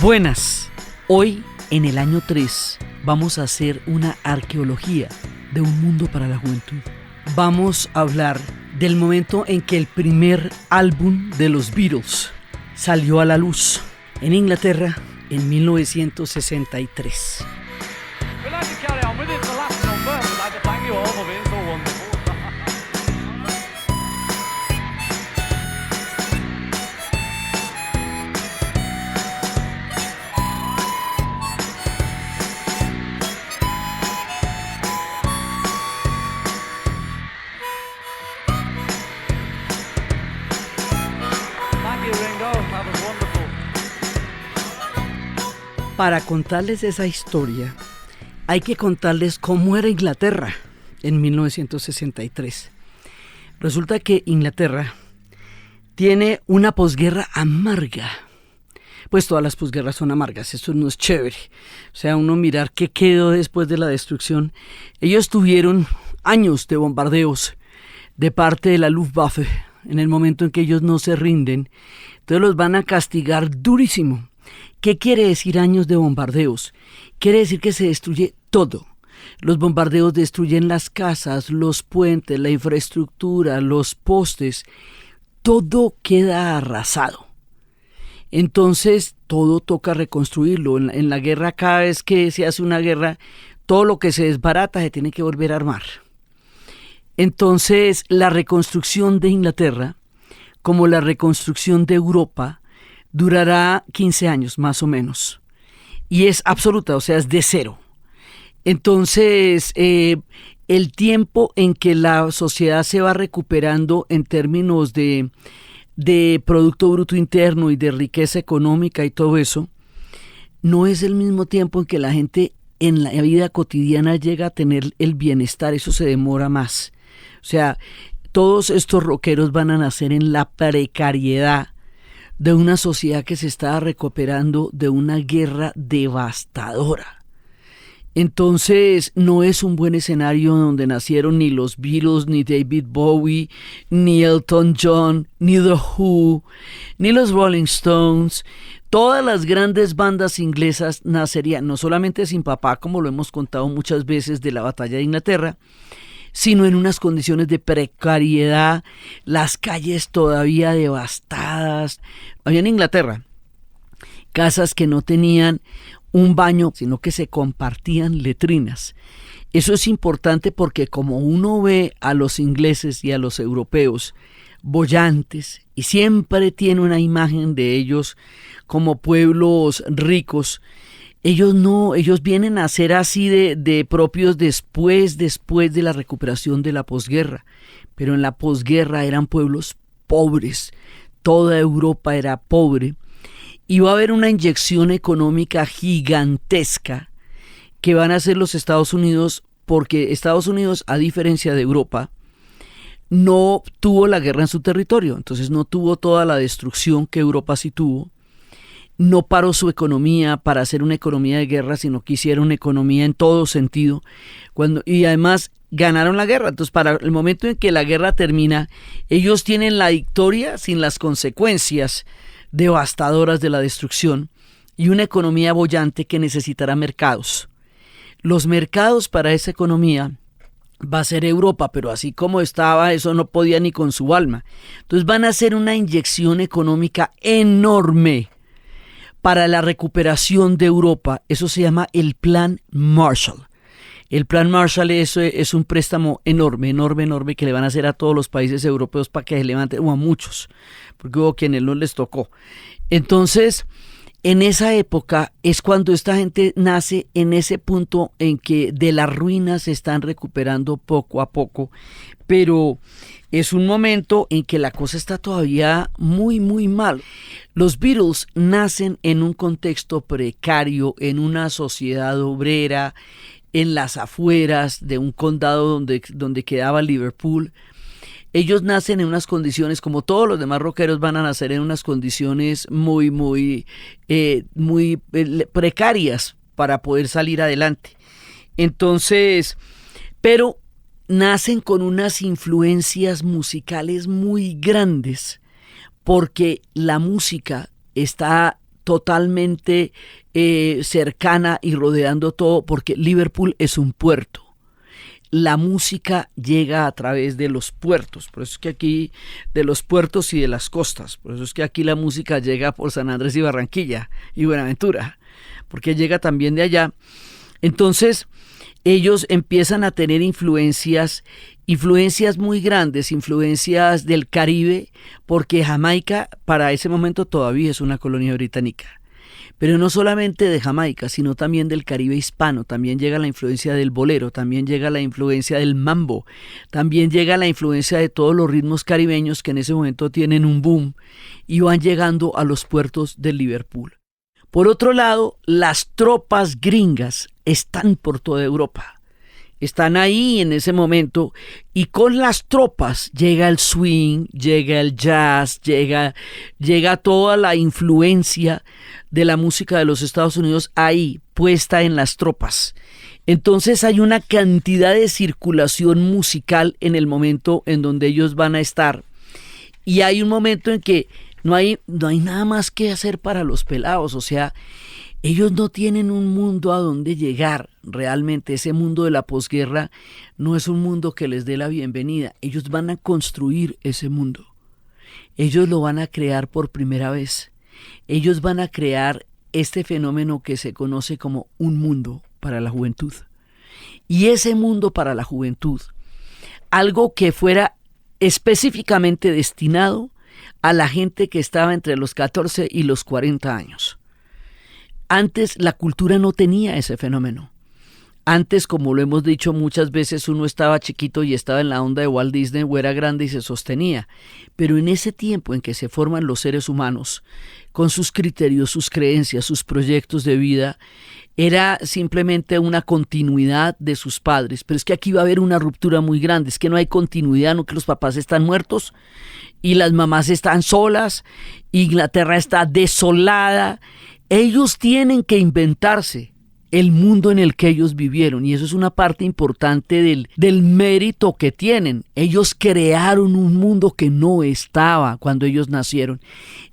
Buenas, hoy en el año 3 vamos a hacer una arqueología de un mundo para la juventud. Vamos a hablar del momento en que el primer álbum de los Beatles salió a la luz en Inglaterra en 1963. Para contarles esa historia, hay que contarles cómo era Inglaterra en 1963. Resulta que Inglaterra tiene una posguerra amarga. Pues todas las posguerras son amargas, eso no es chévere. O sea, uno mirar qué quedó después de la destrucción. Ellos tuvieron años de bombardeos de parte de la Luftwaffe en el momento en que ellos no se rinden. Entonces los van a castigar durísimo. ¿Qué quiere decir años de bombardeos? Quiere decir que se destruye todo. Los bombardeos destruyen las casas, los puentes, la infraestructura, los postes. Todo queda arrasado. Entonces, todo toca reconstruirlo. En la guerra, cada vez que se hace una guerra, todo lo que se desbarata se tiene que volver a armar. Entonces, la reconstrucción de Inglaterra, como la reconstrucción de Europa, durará 15 años más o menos, y es absoluta, o sea, es de cero. Entonces, el tiempo en que la sociedad se va recuperando en términos de Producto Bruto Interno y de riqueza económica y todo eso, no es el mismo tiempo en que la gente en la vida cotidiana llega a tener el bienestar, eso se demora más. O sea, todos estos rockeros van a nacer en la precariedad de una sociedad que se estaba recuperando de una guerra devastadora. Entonces, no es un buen escenario donde nacieron ni los Beatles, ni David Bowie, ni Elton John, ni The Who, ni los Rolling Stones. Todas las grandes bandas inglesas nacerían no solamente sin papá, como lo hemos contado muchas veces de la batalla de Inglaterra, sino en unas condiciones de precariedad, las calles todavía devastadas. Había en Inglaterra casas que no tenían un baño, sino que se compartían letrinas. Eso es importante porque como uno ve a los ingleses y a los europeos bollantes y siempre tiene una imagen de ellos como pueblos ricos, ellos vienen a ser así de propios después de la recuperación de la posguerra. Pero en la posguerra eran pueblos pobres, toda Europa era pobre, y va a haber una inyección económica gigantesca que van a hacer los Estados Unidos, porque Estados Unidos, a diferencia de Europa, no tuvo la guerra en su territorio, entonces no tuvo toda la destrucción que Europa sí tuvo. No paró su economía para hacer una economía de guerra, sino que hicieron una economía en todo sentido. Y además ganaron la guerra. Entonces, para el momento en que la guerra termina, ellos tienen la victoria sin las consecuencias devastadoras de la destrucción y una economía boyante que necesitará mercados. Los mercados para esa economía va a ser Europa, pero así como estaba, eso no podía ni con su alma. Entonces van a hacer una inyección económica enorme para la recuperación de Europa. Eso se llama el Plan Marshall. El Plan Marshall es un préstamo enorme que le van a hacer a todos los países europeos para que se levanten, o a muchos, porque hubo quienes no les tocó. Entonces, en esa época es cuando esta gente nace, en ese punto en que de las ruinas se están recuperando poco a poco, pero es un momento en que la cosa está todavía muy, muy mal. Los Beatles nacen en un contexto precario, en una sociedad obrera, en las afueras de un condado donde quedaba Liverpool. Ellos nacen en unas condiciones, como todos los demás rockeros van a nacer en unas condiciones muy precarias para poder salir adelante. Entonces, pero nacen con unas influencias musicales muy grandes, porque la música está totalmente cercana y rodeando todo, porque Liverpool es un puerto. La música llega a través de los puertos, por eso es que aquí, de los puertos y de las costas, por eso es que aquí la música llega por San Andrés y Barranquilla y Buenaventura, porque llega también de allá. Entonces ellos empiezan a tener influencias muy grandes, influencias del Caribe, porque Jamaica para ese momento todavía es una colonia británica. Pero no solamente de Jamaica, sino también del Caribe hispano. También llega la influencia del bolero, también llega la influencia del mambo, también llega la influencia de todos los ritmos caribeños que en ese momento tienen un boom y van llegando a los puertos de Liverpool. Por otro lado, las tropas gringas están por toda Europa. Están ahí en ese momento y con las tropas llega el swing, llega el jazz, llega toda la influencia de la música de los Estados Unidos ahí puesta en las tropas. Entonces hay una cantidad de circulación musical en el momento en donde ellos van a estar y hay un momento en que no hay nada más que hacer para los pelados, o sea, ellos no tienen un mundo a donde llegar realmente. Ese mundo de la posguerra no es un mundo que les dé la bienvenida. Ellos van a construir ese mundo. Ellos lo van a crear por primera vez. Ellos van a crear este fenómeno que se conoce como un mundo para la juventud. Y ese mundo para la juventud, algo que fuera específicamente destinado a la gente que estaba entre los 14 y los 40 años. Antes la cultura no tenía ese fenómeno. Antes, como lo hemos dicho muchas veces, uno estaba chiquito y estaba en la onda de Walt Disney o era grande y se sostenía. Pero en ese tiempo en que se forman los seres humanos, con sus criterios, sus creencias, sus proyectos de vida, era simplemente una continuidad de sus padres. Pero es que aquí va a haber una ruptura muy grande. Es que no hay continuidad, no que los papás están muertos y las mamás están solas, Inglaterra está desolada. Ellos tienen que inventarse el mundo en el que ellos vivieron y eso es una parte importante del mérito que tienen. Ellos crearon un mundo que no estaba cuando ellos nacieron.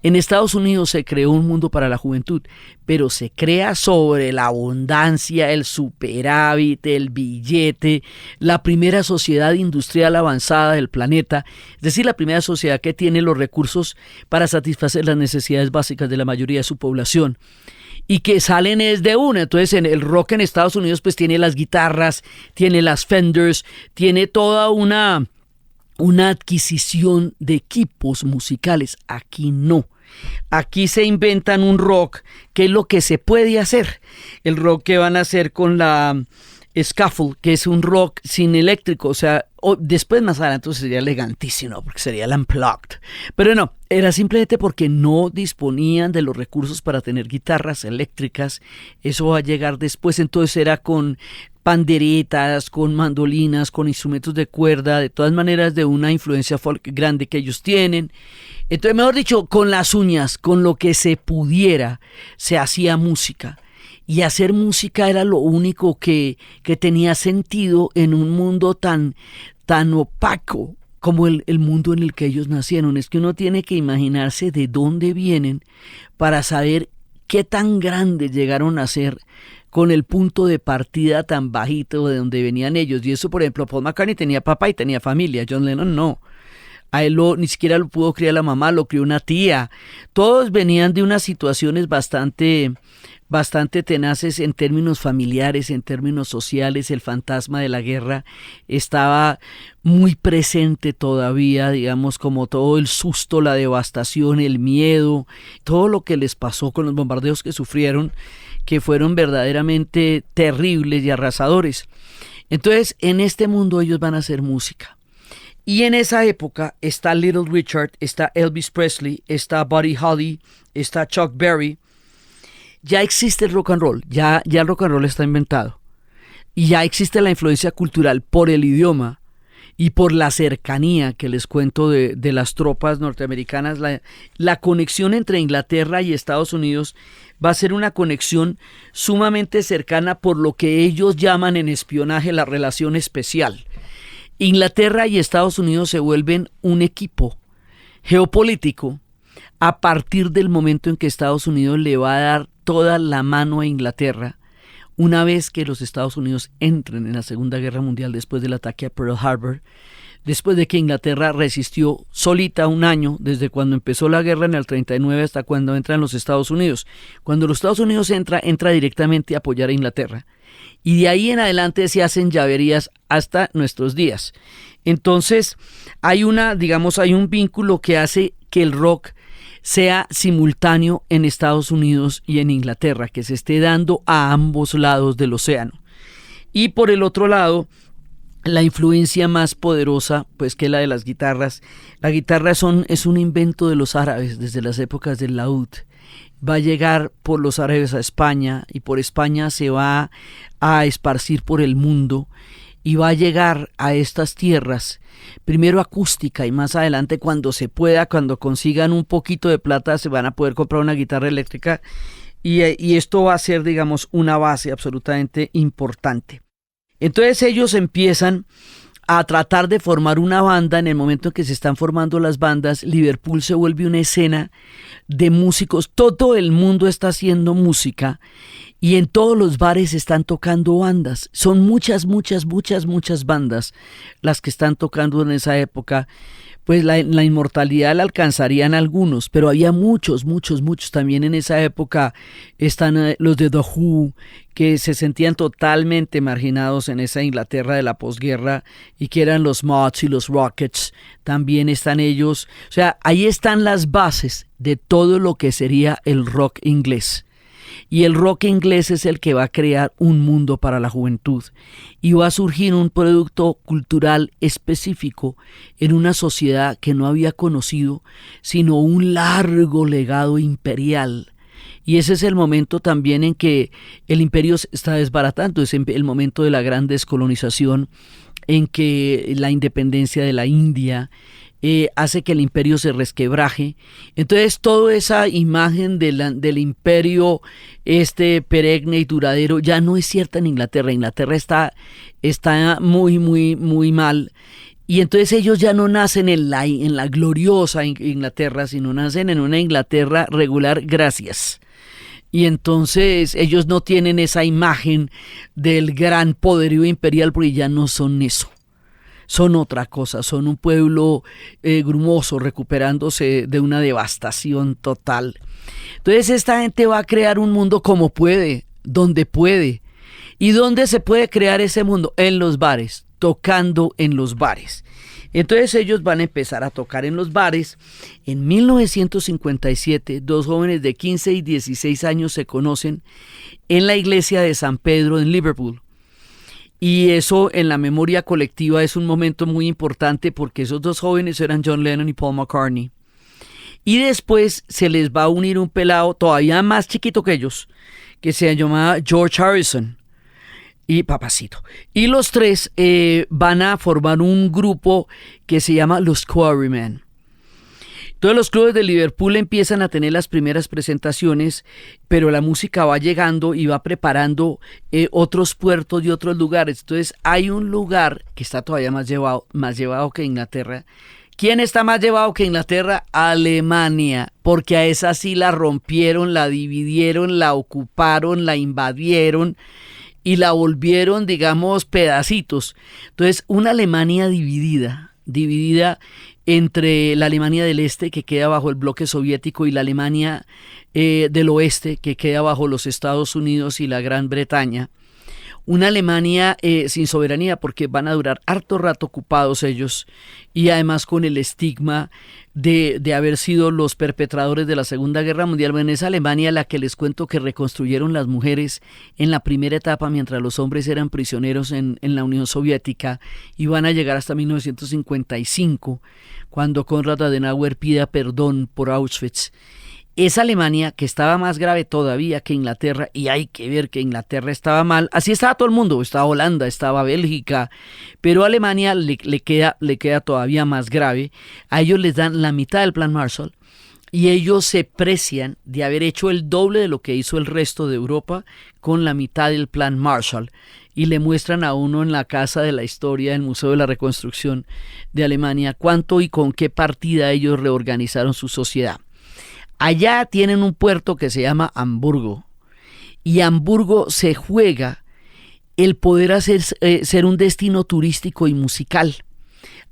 En Estados Unidos se creó un mundo para la juventud, pero se crea sobre la abundancia, el superávit, el billete, la primera sociedad industrial avanzada del planeta, es decir, la primera sociedad que tiene los recursos para satisfacer las necesidades básicas de la mayoría de su población. Y que salen es de una. Entonces en el rock en Estados Unidos pues tiene las guitarras, tiene las Fenders, tiene toda una adquisición de equipos musicales. Aquí no. Aquí se inventan un rock que es lo que se puede hacer. El rock que van a hacer con la Scuffle, que es un rock sin eléctrico, o sea, después más adelante sería elegantísimo, porque sería el Unplugged. Pero no, era simplemente porque no disponían de los recursos para tener guitarras eléctricas. Eso va a llegar después, entonces era con panderetas, con mandolinas, con instrumentos de cuerda, de todas maneras de una influencia folk grande que ellos tienen. Entonces, mejor dicho, con las uñas, con lo que se pudiera, se hacía música. Y hacer música era lo único que tenía sentido en un mundo tan opaco como el mundo en el que ellos nacieron. Es que uno tiene que imaginarse de dónde vienen para saber qué tan grandes llegaron a ser con el punto de partida tan bajito de donde venían ellos. Y eso, por ejemplo, Paul McCartney tenía papá y tenía familia. John Lennon no. A él ni siquiera lo pudo criar la mamá, lo crió una tía. Todos venían de unas situaciones bastante tenaces en términos familiares, en términos sociales. El fantasma de la guerra estaba muy presente todavía, digamos, como todo el susto, la devastación, el miedo, todo lo que les pasó con los bombardeos que sufrieron, que fueron verdaderamente terribles y arrasadores. Entonces, en este mundo ellos van a hacer música. Y en esa época está Little Richard, está Elvis Presley, está Buddy Holly, está Chuck Berry. Ya existe el rock and roll, ya el rock and roll está inventado. Y ya existe la influencia cultural por el idioma y por la cercanía que les cuento de las tropas norteamericanas. La conexión entre Inglaterra y Estados Unidos va a ser una conexión sumamente cercana por lo que ellos llaman en espionaje la relación especial. Inglaterra y Estados Unidos se vuelven un equipo geopolítico a partir del momento en que Estados Unidos le va a dar toda la mano a Inglaterra, una vez que los Estados Unidos entren en la Segunda Guerra Mundial después del ataque a Pearl Harbor, después de que Inglaterra resistió solita un año, desde cuando empezó la guerra en el 39 hasta cuando entran los Estados Unidos. Cuando los Estados Unidos entra directamente a apoyar a Inglaterra. Y de ahí en adelante se hacen llaverías hasta nuestros días. Entonces, hay un vínculo que hace que el rock sea simultáneo en Estados Unidos y en Inglaterra, que se esté dando a ambos lados del océano. Y por el otro lado, la influencia más poderosa, pues, que la de las guitarras. La guitarra es un invento de los árabes desde las épocas del laúd. Va a llegar por los árabes a España y por España se va a esparcir por el mundo y va a llegar a estas tierras, primero acústica y más adelante cuando se pueda, cuando consigan un poquito de plata, se van a poder comprar una guitarra eléctrica y esto va a ser, digamos, una base absolutamente importante. Entonces ellos empiezan a tratar de formar una banda. En el momento en que se están formando las bandas, Liverpool se vuelve una escena de músicos. Todo el mundo está haciendo música y en todos los bares están tocando bandas. Son muchas bandas las que están tocando en esa época. Pues la inmortalidad la alcanzarían algunos, pero había muchos también en esa época. Están los de The Who, que se sentían totalmente marginados en esa Inglaterra de la posguerra y que eran los Mods y los Rockets. También están ellos. O sea, ahí están las bases de todo lo que sería el rock inglés. Y el rock inglés es el que va a crear un mundo para la juventud y va a surgir un producto cultural específico en una sociedad que no había conocido sino un largo legado imperial. Y ese es el momento también en que el imperio se está desbaratando, es el momento de la gran descolonización, en que la independencia de la India hace que el imperio se resquebraje. Entonces toda esa imagen del imperio perenne y duradero ya no es cierta en Inglaterra. Inglaterra está muy mal. Y entonces ellos ya no nacen en la gloriosa Inglaterra, sino nacen en una Inglaterra regular, gracias. Y entonces ellos no tienen esa imagen del gran poderío imperial porque ya no son eso. Son otra cosa, son un pueblo grumoso recuperándose de una devastación total. Entonces esta gente va a crear un mundo como puede, donde puede. ¿Y dónde se puede crear ese mundo? En los bares, tocando en los bares. Entonces ellos van a empezar a tocar en los bares. En 1957, dos jóvenes de 15 y 16 años se conocen en la iglesia de San Pedro en Liverpool. Y eso en la memoria colectiva es un momento muy importante porque esos dos jóvenes eran John Lennon y Paul McCartney. Y después se les va a unir un pelado todavía más chiquito que ellos, que se llamaba George Harrison y Papacito. Y los tres van a formar un grupo que se llama los Quarrymen. Todos los clubes de Liverpool empiezan a tener las primeras presentaciones, pero la música va llegando y va preparando otros puertos y otros lugares. Entonces hay un lugar que está todavía más llevado que Inglaterra. ¿Quién está más llevado que Inglaterra? Alemania, porque a esa sí la rompieron, la dividieron, la ocuparon, la invadieron y la volvieron, digamos, pedacitos. Entonces una Alemania dividida entre la Alemania del Este, que queda bajo el bloque soviético, y la Alemania del Oeste, que queda bajo los Estados Unidos y la Gran Bretaña. Una Alemania sin soberanía, porque van a durar harto rato ocupados ellos, y además con el estigma de haber sido los perpetradores de la Segunda Guerra Mundial. Bueno, en esa Alemania la que les cuento que reconstruyeron las mujeres en la primera etapa, mientras los hombres eran prisioneros en la Unión Soviética, y van a llegar hasta 1955, cuando Konrad Adenauer pida perdón por Auschwitz. Esa Alemania, que estaba más grave todavía que Inglaterra, y hay que ver que Inglaterra estaba mal, así estaba todo el mundo, estaba Holanda, estaba Bélgica, pero a Alemania le queda todavía más grave. A ellos les dan la mitad del Plan Marshall, y ellos se precian de haber hecho el doble de lo que hizo el resto de Europa con la mitad del Plan Marshall, y le muestran a uno en la Casa de la Historia del Museo de la Reconstrucción de Alemania cuánto y con qué partida ellos reorganizaron su sociedad. Allá tienen un puerto que se llama Hamburgo, y Hamburgo se juega el poder ser un destino turístico y musical.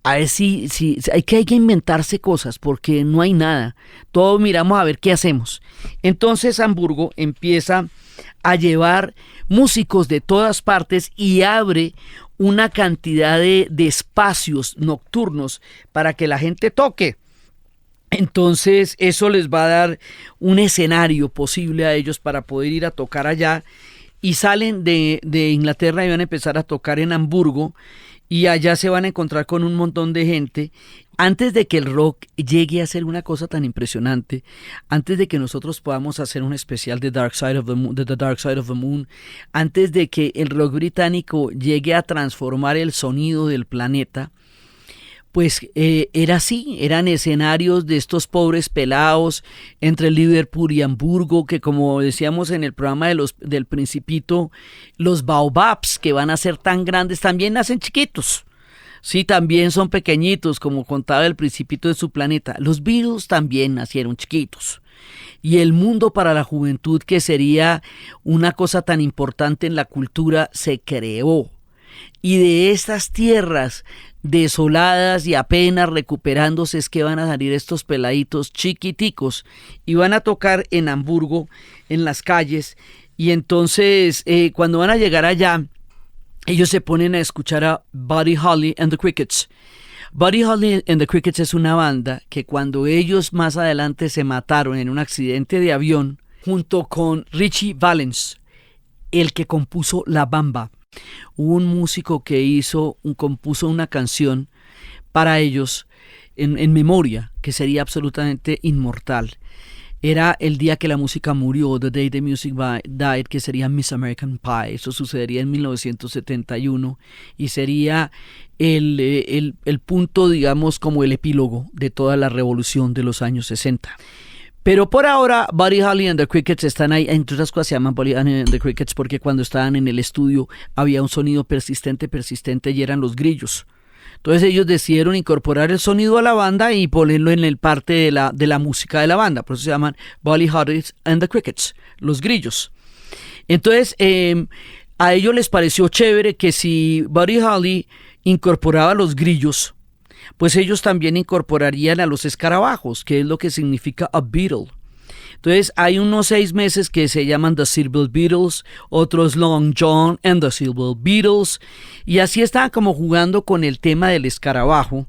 A ver si hay que inventarse cosas porque no hay nada. Todos miramos a ver qué hacemos. Entonces Hamburgo empieza a llevar músicos de todas partes y abre una cantidad de espacios nocturnos para que la gente toque. Entonces eso les va a dar un escenario posible a ellos para poder ir a tocar allá, y salen de Inglaterra y van a empezar a tocar en Hamburgo, y allá se van a encontrar con un montón de gente. Antes de que el rock llegue a ser una cosa tan impresionante, antes de que nosotros podamos hacer un especial de The Dark Side of the Moon, antes de que el rock británico llegue a transformar el sonido del planeta, pues era así, eran escenarios de estos pobres pelados entre Liverpool y Hamburgo, que como decíamos en el programa del Principito, los baobabs que van a ser tan grandes también nacen chiquitos. Sí, también son pequeñitos, como contaba el Principito de su planeta. Los Beatles también nacieron chiquitos. Y el mundo para la juventud, que sería una cosa tan importante en la cultura, se creó. Y de estas tierras desoladas y apenas recuperándose es que van a salir estos peladitos chiquiticos y van a tocar en Hamburgo, en las calles. Y entonces cuando van a llegar allá, ellos se ponen a escuchar a Buddy Holly and the Crickets. Buddy Holly and the Crickets es una banda que cuando ellos más adelante se mataron en un accidente de avión, junto con Richie Valens, el que compuso La Bamba, hubo un músico que compuso una canción para ellos en memoria, que sería absolutamente inmortal. Era el día que la música murió, The Day the Music Died, que sería Miss American Pie. Eso sucedería en 1971 y sería el punto, digamos, como el epílogo de toda la revolución de los años 60. Pero por ahora, Buddy Holly and the Crickets están ahí. Entre otras cosas se llaman Buddy Holly and the Crickets porque cuando estaban en el estudio había un sonido persistente y eran los grillos. Entonces ellos decidieron incorporar el sonido a la banda y ponerlo en el parte de la música de la banda. Por eso se llaman Buddy Holly and the Crickets, los grillos. Entonces a ellos les pareció chévere que si Buddy Holly incorporaba los grillos, pues ellos también incorporarían a los escarabajos, que es lo que significa a beetle. Entonces hay unos 6 meses que se llaman The Silver Beatles, otros Long John and the Silver Beatles, y así estaban como jugando con el tema del escarabajo,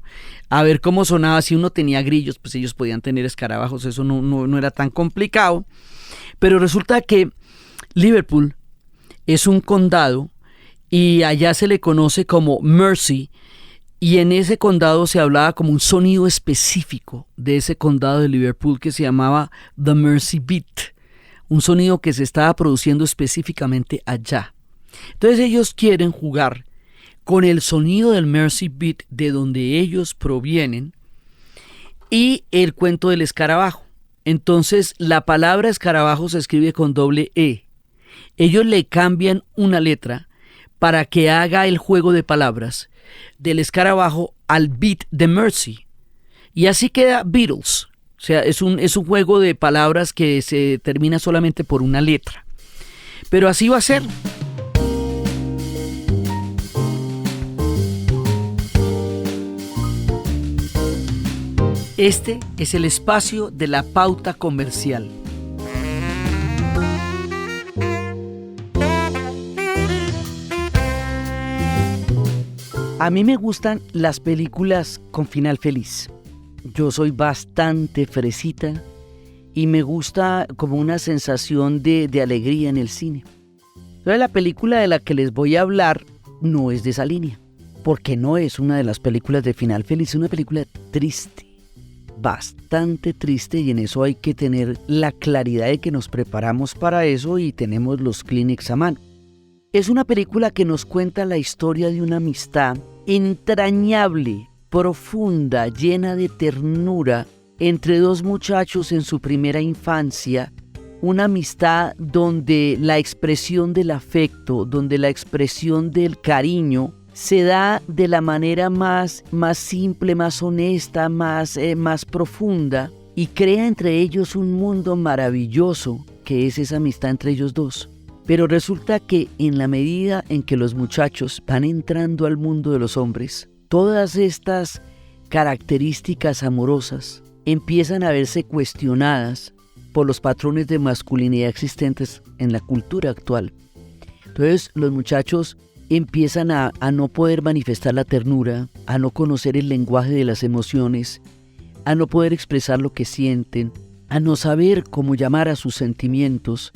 a ver cómo sonaba. Si uno tenía grillos, pues ellos podían tener escarabajos, eso no era tan complicado. Pero resulta que Liverpool es un condado y allá se le conoce como Mersey, y en ese condado se hablaba como un sonido específico de ese condado de Liverpool que se llamaba The Mersey Beat, un sonido que se estaba produciendo específicamente allá. Entonces ellos quieren jugar con el sonido del Mersey Beat de donde ellos provienen y el cuento del escarabajo. Entonces la palabra escarabajo se escribe con doble E. Ellos le cambian una letra para que haga el juego de palabras del escarabajo al beat de Mersey, y así queda Beatles. O sea, es un juego de palabras que se termina solamente por una letra, pero así va a ser. Este es el espacio de la pauta comercial. A mí me gustan las películas con final feliz. Yo soy bastante fresita y me gusta como una sensación de alegría en el cine. Entonces la película de la que les voy a hablar no es de esa línea, porque no es una de las películas de final feliz, es una película triste, bastante triste, y en eso hay que tener la claridad de que nos preparamos para eso y tenemos los Kleenex a mano. Es una película que nos cuenta la historia de una amistad entrañable, profunda, llena de ternura entre dos muchachos en su primera infancia. Una amistad donde la expresión del afecto, donde la expresión del cariño se da de la manera más simple, más honesta, más profunda, y crea entre ellos un mundo maravilloso que es esa amistad entre ellos dos. Pero resulta que en la medida en que los muchachos van entrando al mundo de los hombres, todas estas características amorosas empiezan a verse cuestionadas por los patrones de masculinidad existentes en la cultura actual. Entonces los muchachos empiezan a no poder manifestar la ternura, a no conocer el lenguaje de las emociones, a no poder expresar lo que sienten, a no saber cómo llamar a sus sentimientos,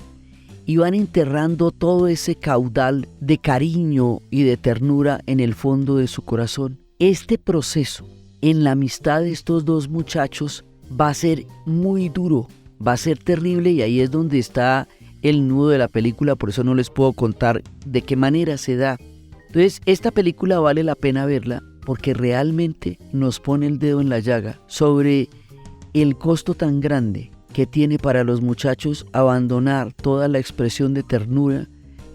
y van enterrando todo ese caudal de cariño y de ternura en el fondo de su corazón. Este proceso en la amistad de estos dos muchachos va a ser muy duro, va a ser terrible, y ahí es donde está el nudo de la película, por eso no les puedo contar de qué manera se da. Entonces, esta película vale la pena verla porque realmente nos pone el dedo en la llaga sobre el costo tan grande que tiene para los muchachos abandonar toda la expresión de ternura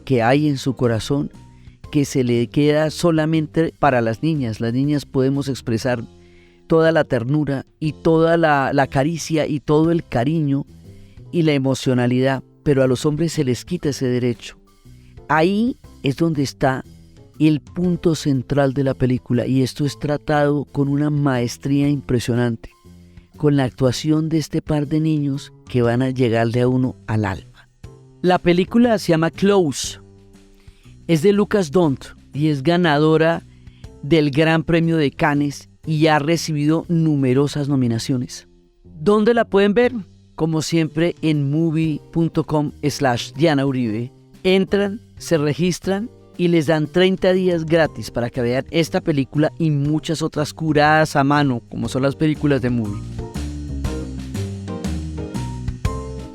que hay en su corazón, que se le queda solamente para las niñas. Las niñas podemos expresar toda la ternura y toda la caricia y todo el cariño y la emocionalidad, pero a los hombres se les quita ese derecho. Ahí es donde está el punto central de la película, y esto es tratado con una maestría impresionante, con la actuación de este par de niños que van a llegarle a uno al alma. La película se llama Close, es de Lucas Dont y es ganadora del Gran Premio de Cannes y ha recibido numerosas nominaciones. ¿Dónde la pueden ver? Como siempre en movie.com/Diana Uribe. Entran, se registran y les dan 30 días gratis para que vean esta película y muchas otras curadas a mano, como son las películas de Movie.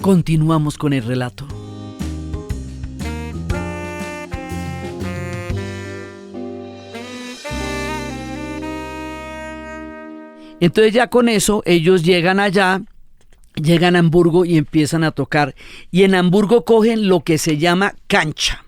Continuamos con el relato. Entonces ya con eso ellos llegan allá, llegan a Hamburgo y empiezan a tocar. Y en Hamburgo cogen lo que se llama cancha.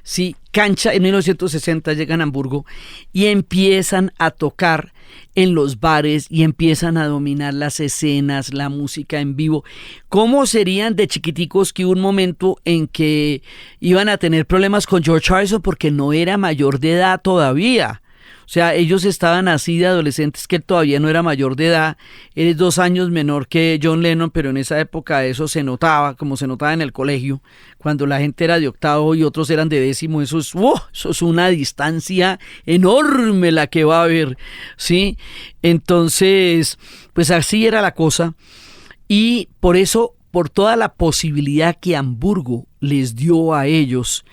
Sí, cancha. En 1960 llegan a Hamburgo y empiezan a tocar en los bares y empiezan a dominar las escenas, la música en vivo. ¿Cómo serían de chiquiticos que hubo un momento en que iban a tener problemas con George Harrison porque no era mayor de edad todavía? O sea, ellos estaban así de adolescentes que él todavía no era mayor de edad. Él es 2 años menor que John Lennon, pero en esa época eso se notaba, como se notaba en el colegio, cuando la gente era de octavo y otros eran de décimo. Eso es una distancia enorme la que va a haber, ¿sí? Entonces, pues así era la cosa. Y por eso, por toda la posibilidad que Hamburgo les dio a ellos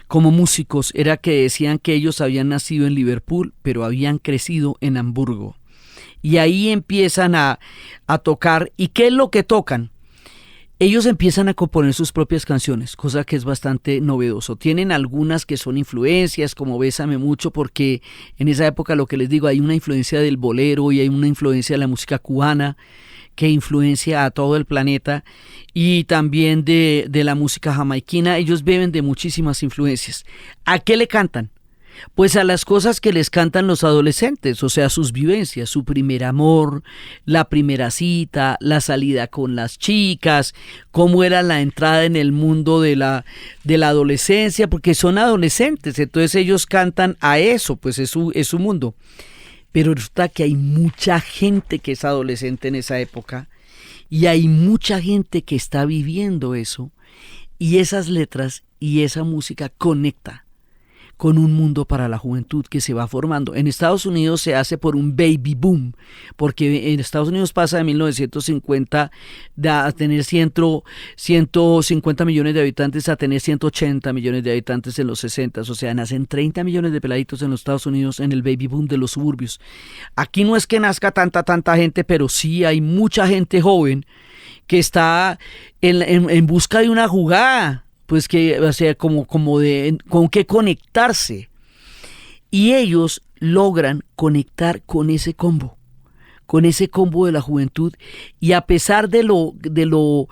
como músicos, era que decían que ellos habían nacido en Liverpool, pero habían crecido en Hamburgo. Y ahí empiezan a tocar. ¿Y qué es lo que tocan? Ellos empiezan a componer sus propias canciones, cosa que es bastante novedoso. Tienen algunas que son influencias, como Bésame Mucho, porque en esa época, lo que les digo, hay una influencia del bolero y hay una influencia de la música cubana que influencia a todo el planeta, y también de la música jamaiquina. Ellos beben de muchísimas influencias. ¿A qué le cantan? Pues a las cosas que les cantan los adolescentes, o sea, sus vivencias, su primer amor, la primera cita, la salida con las chicas, cómo era la entrada en el mundo de la adolescencia, porque son adolescentes, entonces ellos cantan a eso, pues es su mundo. Pero resulta que hay mucha gente que es adolescente en esa época y hay mucha gente que está viviendo eso, y esas letras y esa música conecta con un mundo para la juventud que se va formando. En Estados Unidos se hace por un baby boom, porque en Estados Unidos pasa de 1950 a tener 150 millones de habitantes a tener 180 millones de habitantes en los 60, o sea, nacen 30 millones de peladitos en los Estados Unidos en el baby boom de los suburbios. Aquí no es que nazca tanta gente, pero sí hay mucha gente joven que está en busca de una jugada, pues que, o sea, como con qué conectarse. Y ellos logran conectar con ese combo de la juventud, y a pesar de lo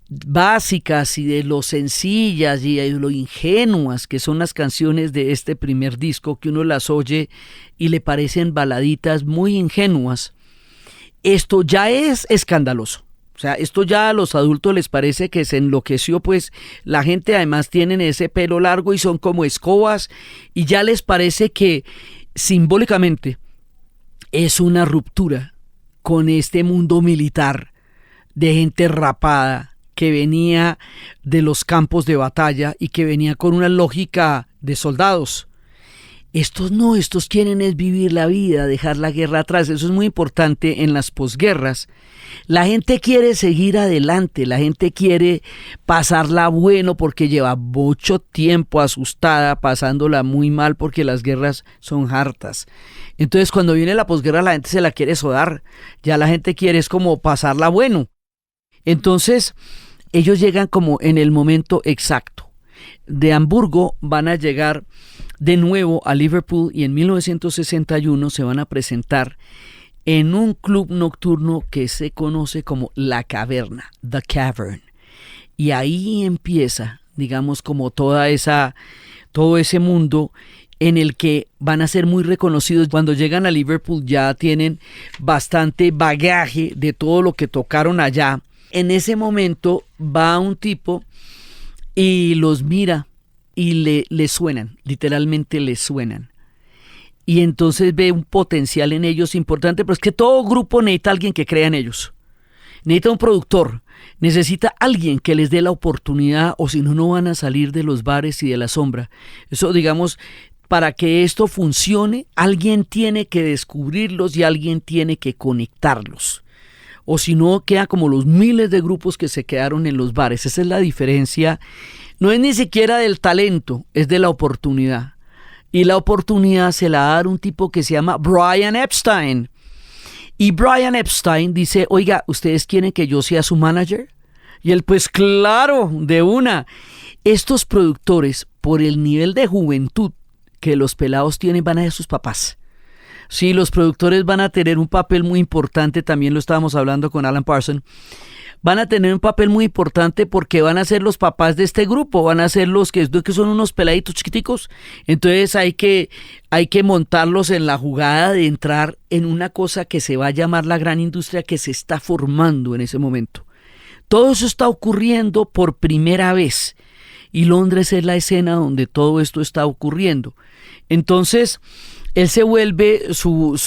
básicas y de lo sencillas y de lo ingenuas que son las canciones de este primer disco, que uno las oye y le parecen baladitas muy ingenuas, esto ya es escandaloso. O sea, esto ya a los adultos les parece que se enloqueció, pues la gente además tienen ese pelo largo y son como escobas y ya les parece que simbólicamente es una ruptura con este mundo militar de gente rapada que venía de los campos de batalla y que venía con una lógica de soldados. Estos no, estos quieren es vivir la vida, dejar la guerra atrás. Eso es muy importante en las posguerras. La gente quiere seguir adelante, la gente quiere pasarla bueno porque lleva mucho tiempo asustada, pasándola muy mal porque las guerras son hartas. Entonces cuando viene la posguerra la gente se la quiere sodar, ya la gente quiere es como pasarla bueno. Entonces ellos llegan como en el momento exacto. De Hamburgo van a llegar de nuevo a Liverpool y en 1961 se van a presentar en un club nocturno que se conoce como La Caverna, The Cavern. Y ahí empieza, digamos, como todo ese mundo en el que van a ser muy reconocidos. Cuando llegan a Liverpool ya tienen bastante bagaje de todo lo que tocaron allá. En ese momento va un tipo y los mira y le suenan, literalmente le suenan. Y entonces ve un potencial en ellos importante, pero es que todo grupo necesita alguien que crea en ellos. Necesita un productor, necesita alguien que les dé la oportunidad, o si no, no van a salir de los bares y de la sombra. Eso, digamos, para que esto funcione, alguien tiene que descubrirlos y alguien tiene que conectarlos. O si no, queda como los miles de grupos que se quedaron en los bares. Esa es la diferencia. No es ni siquiera del talento, es de la oportunidad. Y la oportunidad se la da a un tipo que se llama Brian Epstein. Y Brian Epstein dice, oiga, ¿ustedes quieren que yo sea su manager? Y él, pues claro, de una. Estos productores, por el nivel de juventud que los pelados tienen, van a ser sus papás. Sí, los productores van a tener un papel muy importante, también lo estábamos hablando con Alan Parsons. Van a tener un papel muy importante porque van a ser los papás de este grupo, van a ser los que son unos peladitos chiquiticos. Entonces hay que montarlos en la jugada de entrar en una cosa que se va a llamar la gran industria que se está formando en ese momento. Todo eso está ocurriendo por primera vez y Londres es la escena donde todo esto está ocurriendo. Entonces él se vuelve su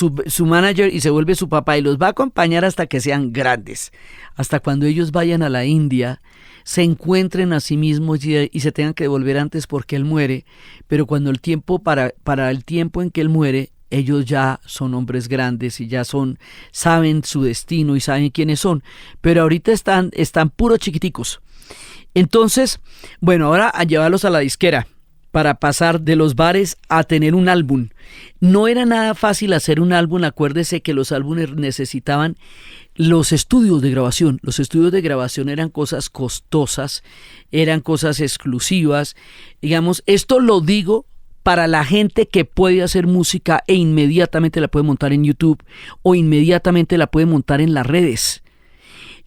manager y se vuelve su papá y los va a acompañar hasta que sean grandes. Hasta cuando ellos vayan a la India, se encuentren a sí mismos y se tengan que devolver antes porque él muere. Pero cuando el tiempo, para el tiempo en que él muere, ellos ya son hombres grandes y ya saben su destino y saben quiénes son. Pero ahorita están puros chiquiticos. Entonces, bueno, ahora a llevarlos a la disquera para pasar de los bares a tener un álbum. No era nada fácil hacer un álbum, acuérdese que los álbumes necesitaban los estudios de grabación. Los estudios de grabación eran cosas costosas, eran cosas exclusivas. Digamos, esto lo digo para la gente que puede hacer música e inmediatamente la puede montar en YouTube o inmediatamente la puede montar en las redes.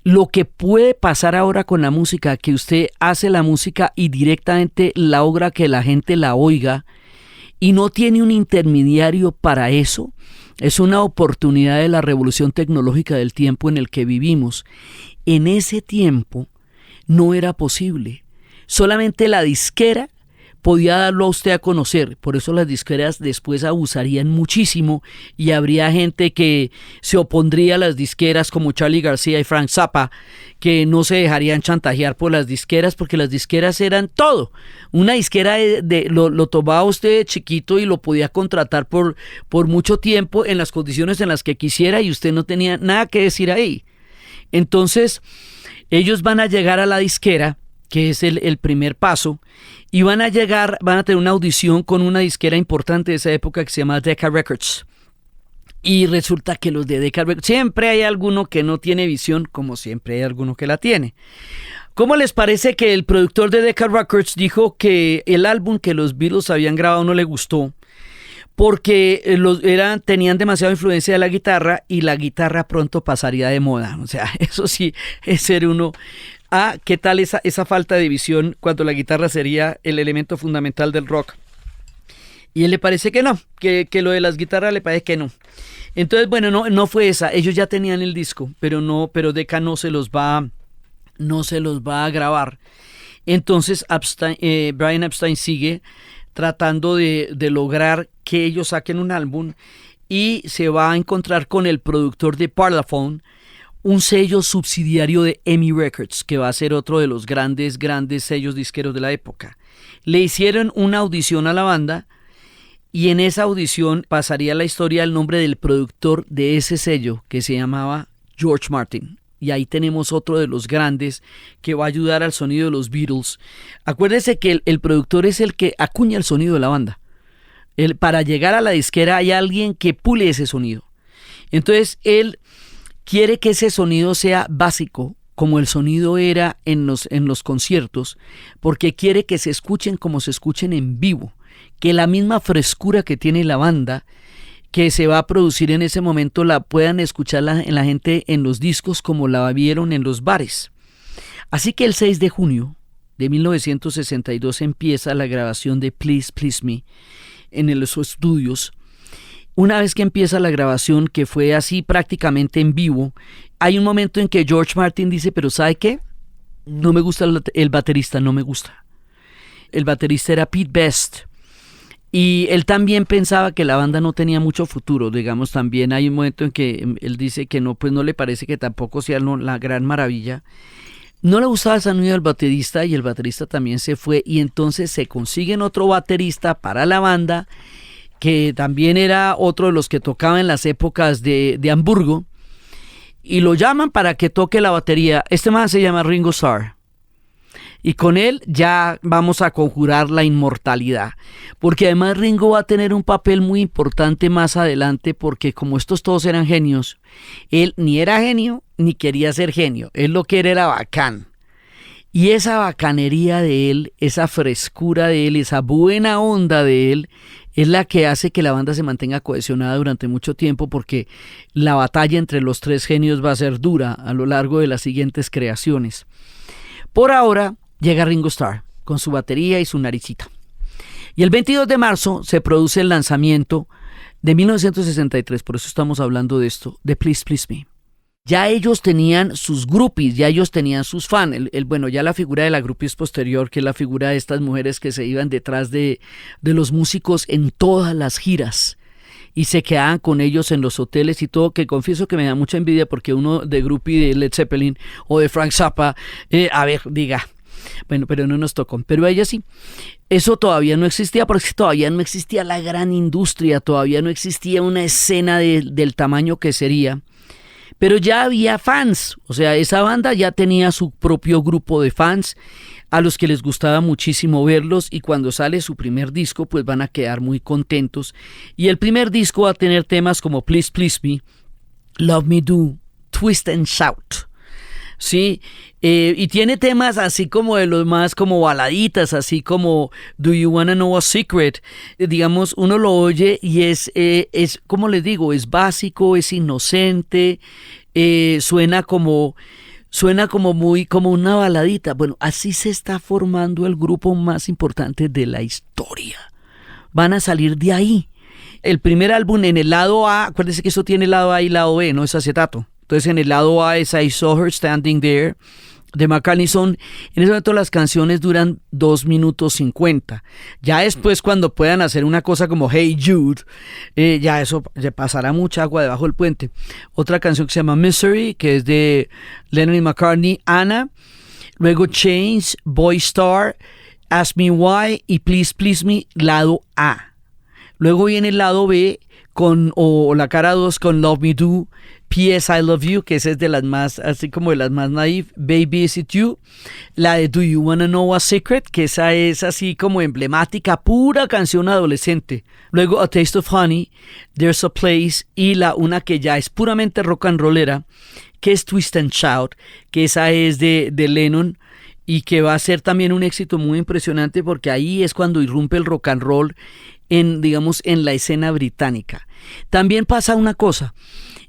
Lo que puede pasar ahora con la música, que usted hace la música y directamente logra que la gente la oiga y no tiene un intermediario para eso, es una oportunidad de la revolución tecnológica del tiempo en el que vivimos. En ese tiempo no era posible. Solamente la disquera podía darlo a usted a conocer. Por eso las disqueras después abusarían muchísimo y habría gente que se opondría a las disqueras como Charly García y Frank Zappa, que no se dejarían chantajear por las disqueras porque las disqueras eran todo. Una disquera lo tomaba usted chiquito y lo podía contratar por mucho tiempo en las condiciones en las que quisiera y usted no tenía nada que decir ahí. Entonces ellos van a llegar a la disquera, que es el primer paso, y van a tener una audición con una disquera importante de esa época que se llama Decca Records. Y resulta que los de Decca Records, siempre hay alguno que no tiene visión, como siempre hay alguno que la tiene. ¿Cómo les parece que el productor de Decca Records dijo que el álbum que los Beatles habían grabado no le gustó? Porque tenían demasiada influencia de la guitarra y la guitarra pronto pasaría de moda. O sea, eso sí es ser uno... ¿qué tal esa falta de visión cuando la guitarra sería el elemento fundamental del rock? Y él le parece que no, que lo de las guitarras le parece que no. Entonces, bueno, no fue esa. Ellos ya tenían el disco, pero Decca no se los va a grabar. Entonces, Brian Epstein sigue tratando de lograr que ellos saquen un álbum y se va a encontrar con el productor de Parlophone, un sello subsidiario de EMI Records, que va a ser otro de los grandes sellos disqueros de la época. Le hicieron una audición a la banda y en esa audición pasaría la historia el nombre del productor de ese sello, que se llamaba George Martin. Y ahí tenemos otro de los grandes que va a ayudar al sonido de los Beatles. Acuérdese que el productor es el que acuña el sonido de la banda. Para llegar a la disquera hay alguien que pule ese sonido. Entonces él quiere que ese sonido sea básico, como el sonido era en los conciertos, porque quiere que se escuchen como se escuchen en vivo, que la misma frescura que tiene la banda que se va a producir en ese momento la puedan escuchar la gente en los discos como la vieron en los bares. Así que el 6 de junio de 1962 empieza la grabación de Please Please Me en los estudios. Una vez que empieza la grabación, que fue así prácticamente en vivo, hay un momento en que George Martin dice, pero ¿sabe qué? No me gusta el baterista, no me gusta. El baterista era Pete Best. Y él también pensaba que la banda no tenía mucho futuro, digamos, también hay un momento en que él dice que no, pues no le parece que tampoco sea la gran maravilla. No le gustaba el sonido del baterista y el baterista también se fue y entonces se consiguen otro baterista para la banda que también era otro de los que tocaba en las épocas de Hamburgo y lo llaman para que toque la batería. Este man se llama Ringo Starr. Y con él ya vamos a conjurar la inmortalidad, porque además Ringo va a tener un papel muy importante más adelante, porque como estos todos eran genios, él ni era genio ni quería ser genio, él lo que era bacán. Y esa bacanería de él, esa frescura de él, esa buena onda de él, es la que hace que la banda se mantenga cohesionada durante mucho tiempo, porque la batalla entre los tres genios va a ser dura a lo largo de las siguientes creaciones. Por ahora llega Ringo Starr con su batería y su naricita. Y el 22 de marzo se produce el lanzamiento de 1963, por eso estamos hablando de esto, de Please Please Me. Ya ellos tenían sus groupies, ya ellos tenían sus fans. Bueno, ya la figura de la groupie es posterior, que es la figura de estas mujeres que se iban detrás de los músicos en todas las giras y se quedaban con ellos en los hoteles y todo, que confieso que me da mucha envidia porque uno de groupie de Led Zeppelin o de Frank Zappa, diga, bueno, pero no nos tocó, pero ella sí. Eso todavía no existía porque todavía no existía la gran industria, todavía no existía una escena del tamaño que sería. Pero ya había fans, o sea, esa banda ya tenía su propio grupo de fans a los que les gustaba muchísimo verlos y cuando sale su primer disco pues van a quedar muy contentos. Y el primer disco va a tener temas como Please Please Me, Love Me Do, Twist and Shout. Sí, y tiene temas así como de los más como baladitas, así como Do You Wanna Know a Secret. Digamos, uno lo oye y es como les digo, es básico, es inocente, suena como muy como una baladita. Bueno, así se está formando el grupo más importante de la historia. Van a salir de ahí. El primer álbum en el lado A, acuérdense que eso tiene lado A y lado B, no es acetato. Entonces en el lado A es I Saw Her Standing There de McCartney. En ese momento las canciones duran 2 minutos 50. Ya después cuando puedan hacer una cosa como Hey Jude, ya eso ya pasará mucha agua debajo del puente. Otra canción que se llama Misery, que es de Lennon y McCartney, Anna. Luego Change, Boy Star, Ask Me Why y Please Please Me, lado A. Luego viene el lado B o la cara 2 con Love Me Do, P.S. I Love You, que esa es de las más, así como de las más naive, Baby Is It You, la de Do You Wanna Know a Secret, que esa es así como emblemática, pura canción adolescente. Luego A Taste of Honey, There's a Place, y una que ya es puramente rock and rollera, que es Twist and Shout, que esa es de Lennon, y que va a ser también un éxito muy impresionante porque ahí es cuando irrumpe el rock and roll en la escena británica. También pasa una cosa,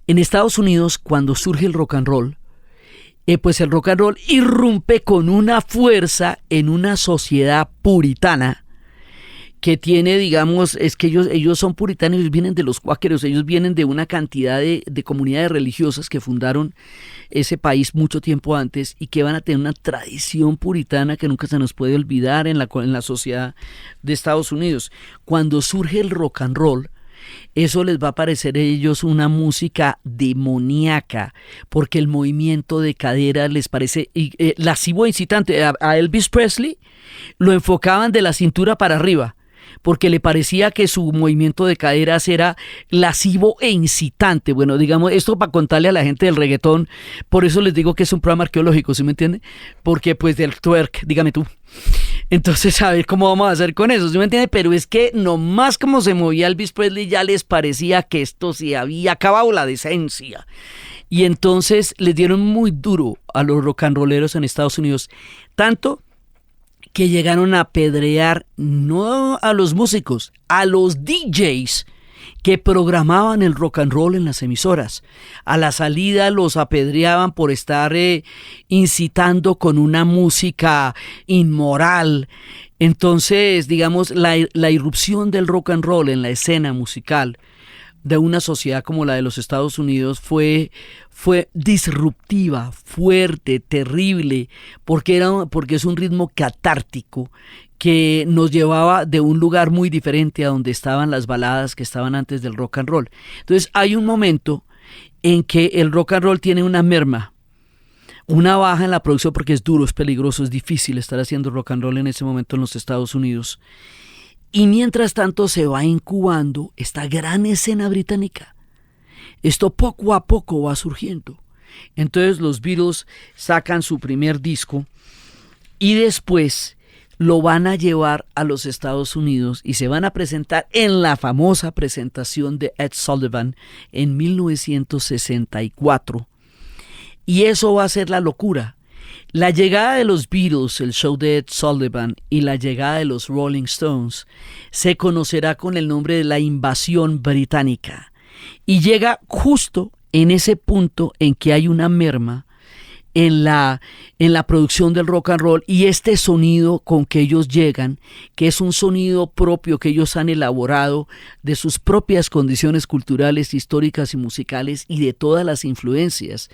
en Estados Unidos cuando surge el rock and roll, pues el rock and roll irrumpe con una fuerza en una sociedad puritana que tiene, digamos, es que ellos son puritanos, ellos vienen de los cuáqueros, ellos vienen de una cantidad de comunidades religiosas que fundaron ese país mucho tiempo antes y que van a tener una tradición puritana que nunca se nos puede olvidar en la sociedad de Estados Unidos. Cuando surge el rock and roll, eso les va a parecer a ellos una música demoníaca, porque el movimiento de cadera les parece lascivo e incitante. A Elvis Presley lo enfocaban de la cintura para arriba, porque le parecía que su movimiento de caderas era lascivo e incitante. Bueno, digamos, esto para contarle a la gente del reggaetón, por eso les digo que es un programa arqueológico, ¿sí me entiende? Porque pues del twerk, dígame tú. Entonces, a ver cómo vamos a hacer con eso, ¿sí me entiende? Pero es que nomás como se movía Elvis Presley ya les parecía que esto se había acabado la decencia. Y entonces les dieron muy duro a los rock and rolleros en Estados Unidos, tanto que llegaron a apedrear no a los músicos, a los DJs que programaban el rock and roll en las emisoras. A la salida los apedreaban por estar incitando con una música inmoral. Entonces, digamos, la irrupción del rock and roll en la escena musical de una sociedad como la de los Estados Unidos fue disruptiva, fuerte, terrible, porque es un ritmo catártico que nos llevaba de un lugar muy diferente a donde estaban las baladas que estaban antes del rock and roll. Entonces hay un momento en que el rock and roll tiene una merma, una baja en la producción, porque es duro, es peligroso, es difícil estar haciendo rock and roll en ese momento en los Estados Unidos. Y mientras tanto se va incubando esta gran escena británica. Esto poco a poco va surgiendo. Entonces los Beatles sacan su primer disco y después lo van a llevar a los Estados Unidos y se van a presentar en la famosa presentación de Ed Sullivan en 1964. Y eso va a ser la locura. La llegada de los Beatles, el show de Ed Sullivan y la llegada de los Rolling Stones se conocerá con el nombre de la invasión británica y llega justo en ese punto en que hay una merma en la producción del rock and roll y este sonido con que ellos llegan, que es un sonido propio que ellos han elaborado de sus propias condiciones culturales, históricas y musicales y de todas las influencias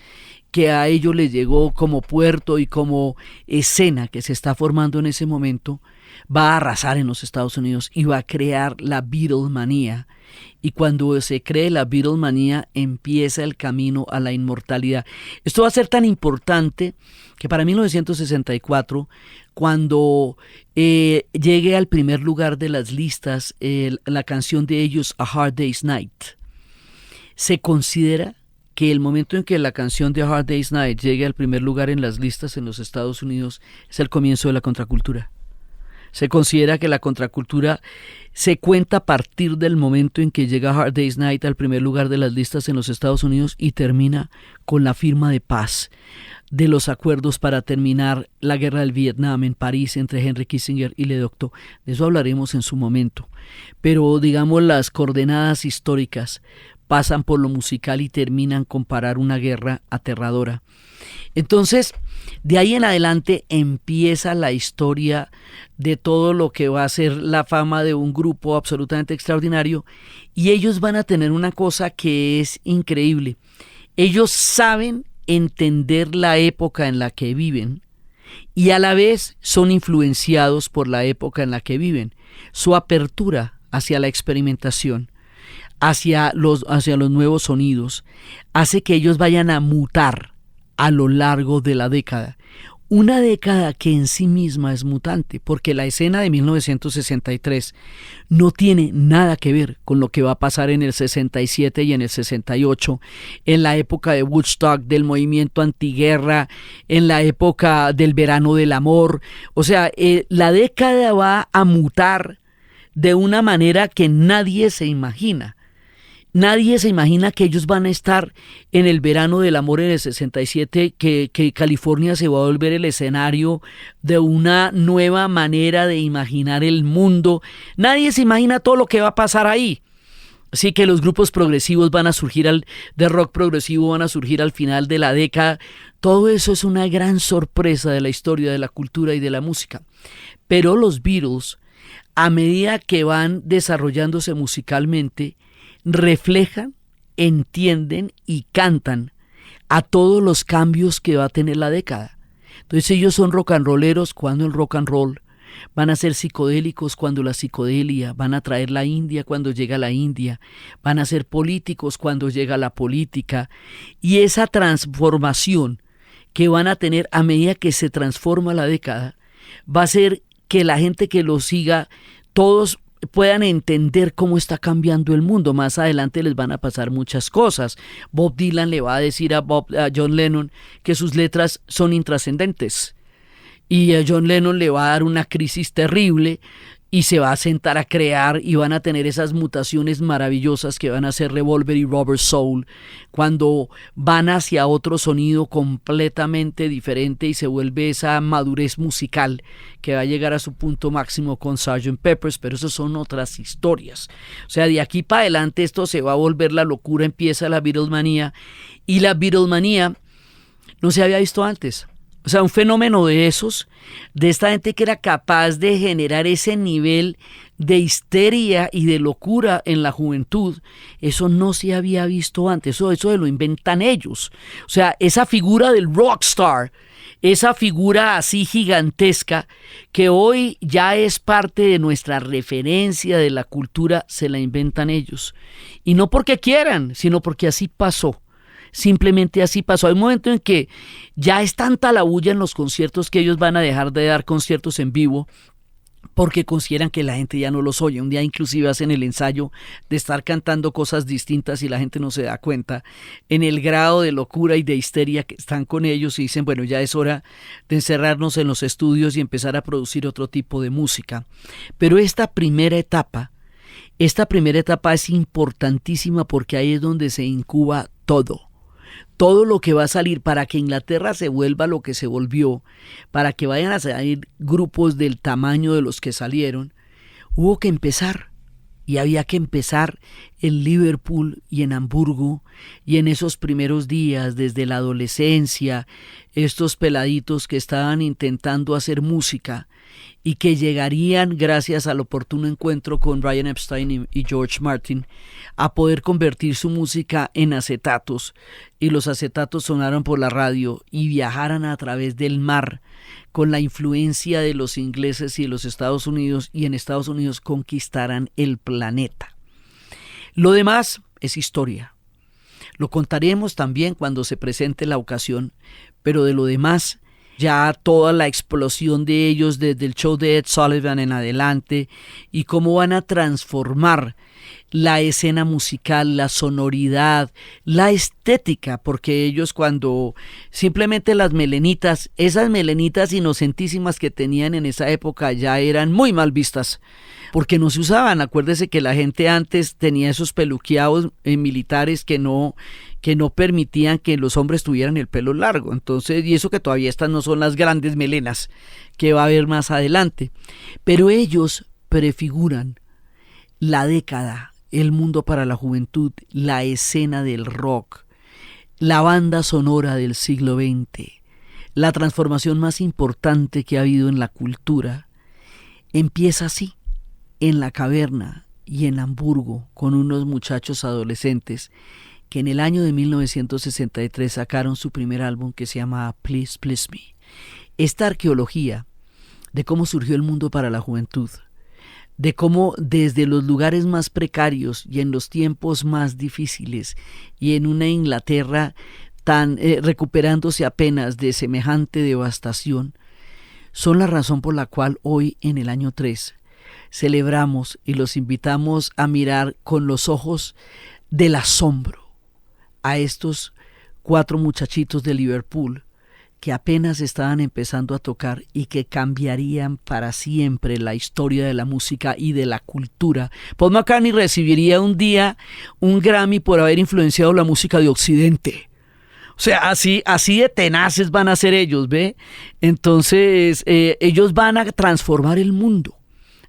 que a ellos les llegó como puerto y como escena que se está formando en ese momento, va a arrasar en los Estados Unidos y va a crear la Beatlemanía. Y cuando se cree la Beatlemanía, empieza el camino a la inmortalidad. Esto va a ser tan importante que para 1964, cuando llegue al primer lugar de las listas la canción de ellos, A Hard Day's Night, se considera que el momento en que la canción de A Hard Day's Night llegue al primer lugar en las listas en los Estados Unidos es el comienzo de la contracultura. Se considera que la contracultura se cuenta a partir del momento en que llega A Hard Day's Night al primer lugar de las listas en los Estados Unidos y termina con la firma de paz de los acuerdos para terminar la guerra del Vietnam en París entre Henry Kissinger y Le Duc. De eso hablaremos en su momento. Pero digamos las coordenadas históricas pasan por lo musical y terminan con parar una guerra aterradora. Entonces, de ahí en adelante empieza la historia de todo lo que va a ser la fama de un grupo absolutamente extraordinario y ellos van a tener una cosa que es increíble. Ellos saben entender la época en la que viven y a la vez son influenciados por la época en la que viven. Su apertura hacia la experimentación, hacia los nuevos sonidos, hace que ellos vayan a mutar a lo largo de la década. Una década que en sí misma es mutante, porque la escena de 1963 no tiene nada que ver con lo que va a pasar en el 67 y en el 68, en la época de Woodstock, del movimiento antiguerra, en la época del verano del amor. O sea, la década va a mutar de una manera que nadie se imagina. Nadie se imagina que ellos van a estar en el verano del amor en el 67, que California se va a volver el escenario de una nueva manera de imaginar el mundo. Nadie se imagina todo lo que va a pasar ahí. Así que los grupos progresivos van a surgir, de rock progresivo van a surgir al final de la década. Todo eso es una gran sorpresa de la historia de la cultura y de la música. Pero los Beatles, a medida que van desarrollándose musicalmente, reflejan, entienden y cantan a todos los cambios que va a tener la década. Entonces ellos son rock and rolleros cuando el rock and roll, van a ser psicodélicos cuando la psicodelia, van a traer la India cuando llega la India, van a ser políticos cuando llega la política, y esa transformación que van a tener a medida que se transforma la década va a ser que la gente que los siga, todos puedan entender cómo está cambiando el mundo. Más adelante les van a pasar muchas cosas. Bob Dylan le va a decir a John Lennon que sus letras son intrascendentes, y a John Lennon le va a dar una crisis terrible y se va a sentar a crear, y van a tener esas mutaciones maravillosas que van a ser Revolver y Rubber Soul, cuando van hacia otro sonido completamente diferente y se vuelve esa madurez musical que va a llegar a su punto máximo con Sgt. Pepper's, pero esas son otras historias. O sea, de aquí para adelante esto se va a volver la locura, empieza la Beatlemanía, y la Beatlemanía no se había visto antes. O sea, un fenómeno de esos, de esta gente que era capaz de generar ese nivel de histeria y de locura en la juventud, eso no se había visto antes, eso lo inventan ellos. O sea, esa figura del rockstar, esa figura así gigantesca, que hoy ya es parte de nuestra referencia de la cultura, se la inventan ellos. Y no porque quieran, sino porque así pasó. Simplemente así pasó. Hay un momento en que ya es tanta la bulla en los conciertos que ellos van a dejar de dar conciertos en vivo porque consideran que la gente ya no los oye. Un día inclusive hacen el ensayo de estar cantando cosas distintas y la gente no se da cuenta en el grado de locura y de histeria que están con ellos, y dicen, bueno, ya es hora de encerrarnos en los estudios y empezar a producir otro tipo de música. Pero esta primera etapa es importantísima porque ahí es donde se incuba todo. Todo lo que va a salir para que Inglaterra se vuelva lo que se volvió, para que vayan a salir grupos del tamaño de los que salieron, hubo que empezar. Y había que empezar en Liverpool y en Hamburgo, y en esos primeros días, desde la adolescencia, estos peladitos que estaban intentando hacer música y que llegarían, gracias al oportuno encuentro con Brian Epstein y George Martin, a poder convertir su música en acetatos, y los acetatos sonaron por la radio y viajaran a través del mar con la influencia de los ingleses y de los Estados Unidos, y en Estados Unidos conquistaran el planeta. Lo demás es historia. Lo contaremos también cuando se presente la ocasión, pero de lo demás, ya toda la explosión de ellos desde el show de Ed Sullivan en adelante, y cómo van a transformar la escena musical, la sonoridad, la estética, porque ellos cuando simplemente las melenitas, esas melenitas inocentísimas que tenían en esa época ya eran muy mal vistas, porque no se usaban. Acuérdese que la gente antes tenía esos peluqueados militares que no permitían que los hombres tuvieran el pelo largo. Entonces, y eso que todavía estas no son las grandes melenas que va a haber más adelante, pero ellos prefiguran la década, el mundo para la juventud, la escena del rock, la banda sonora del siglo XX, la transformación más importante que ha habido en la cultura. Empieza así, en la caverna y en Hamburgo, con unos muchachos adolescentes que en el año de 1963 sacaron su primer álbum que se llama Please Please Me. Esta arqueología de cómo surgió el mundo para la juventud, de cómo desde los lugares más precarios y en los tiempos más difíciles, y en una Inglaterra tan recuperándose apenas de semejante devastación, son la razón por la cual hoy, en el año 3, celebramos y los invitamos a mirar con los ojos del asombro a estos 4 muchachitos de Liverpool que apenas estaban empezando a tocar y que cambiarían para siempre la historia de la música y de la cultura. Paul McCartney recibiría un día un Grammy por haber influenciado la música de Occidente. O sea, así de tenaces van a ser ellos, ¿ve? Entonces, ellos van a transformar el mundo,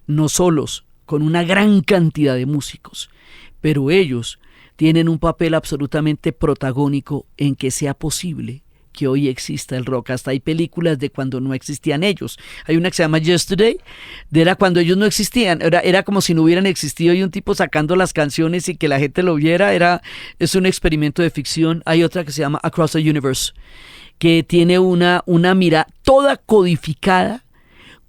no solos, con una gran cantidad de músicos, pero ellos tienen un papel absolutamente protagónico en que sea posible que hoy exista el rock. Hasta hay películas de cuando no existían ellos. Hay una que se llama Yesterday, era cuando ellos no existían, era como si no hubieran existido, y un tipo sacando las canciones y que la gente lo viera, es un experimento de ficción. Hay otra que se llama Across the Universe, que tiene una mira toda codificada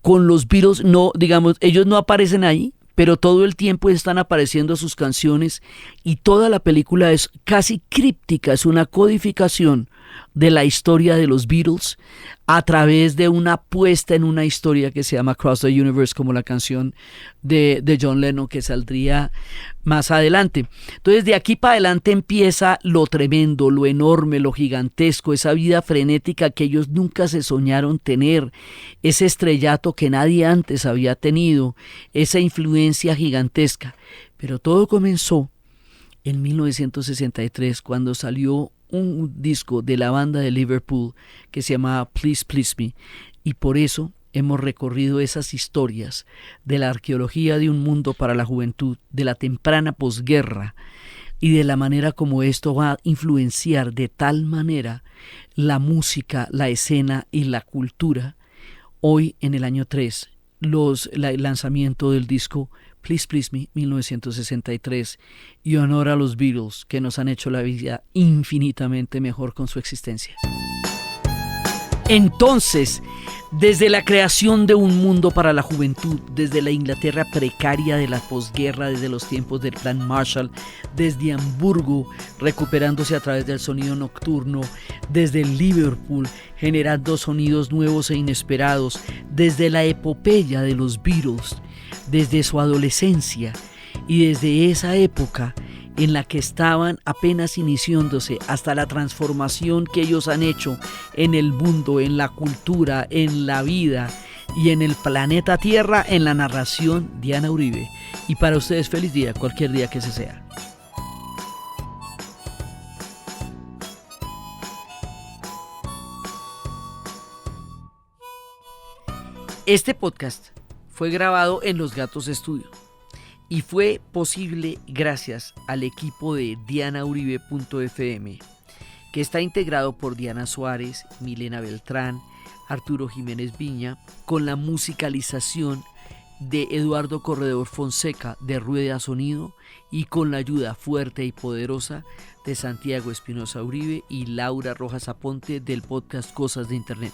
con los Beatles. No, digamos, ellos no aparecen ahí, pero todo el tiempo están apareciendo sus canciones, y toda la película es casi críptica, es una codificación de la historia de los Beatles a través de una puesta en una historia que se llama Across the Universe, como la canción de John Lennon que saldría más adelante. Entonces de aquí para adelante empieza lo tremendo, lo enorme, lo gigantesco, esa vida frenética que ellos nunca se soñaron tener, ese estrellato que nadie antes había tenido, esa influencia gigantesca. Pero todo comenzó en 1963, cuando salió un disco de la banda de Liverpool que se llamaba Please Please Me, y por eso hemos recorrido esas historias de la arqueología de un mundo para la juventud, de la temprana posguerra, y de la manera como esto va a influenciar de tal manera la música, la escena y la cultura. Hoy, en el año 3, el lanzamiento del disco Please Please Me, 1963, y honor a los Beatles, que nos han hecho la vida infinitamente mejor con su existencia. Entonces, desde la creación de un mundo para la juventud, desde la Inglaterra precaria de la posguerra, desde los tiempos del Plan Marshall, desde Hamburgo, recuperándose a través del sonido nocturno, desde Liverpool, generando sonidos nuevos e inesperados, desde la epopeya de los Beatles, desde su adolescencia y desde esa época en la que estaban apenas iniciándose, hasta la transformación que ellos han hecho en el mundo, en la cultura, en la vida y en el planeta Tierra, en la narración, Diana Uribe. Y para ustedes, feliz día, cualquier día que ese sea. Este podcast fue grabado en Los Gatos Estudio y fue posible gracias al equipo de dianauribe.fm, que está integrado por Diana Suárez, Milena Beltrán, Arturo Jiménez Viña, con la musicalización de Eduardo Corredor Fonseca de Rueda Sonido, y con la ayuda fuerte y poderosa de Santiago Espinosa Uribe y Laura Rojas Aponte del podcast Cosas de Internet.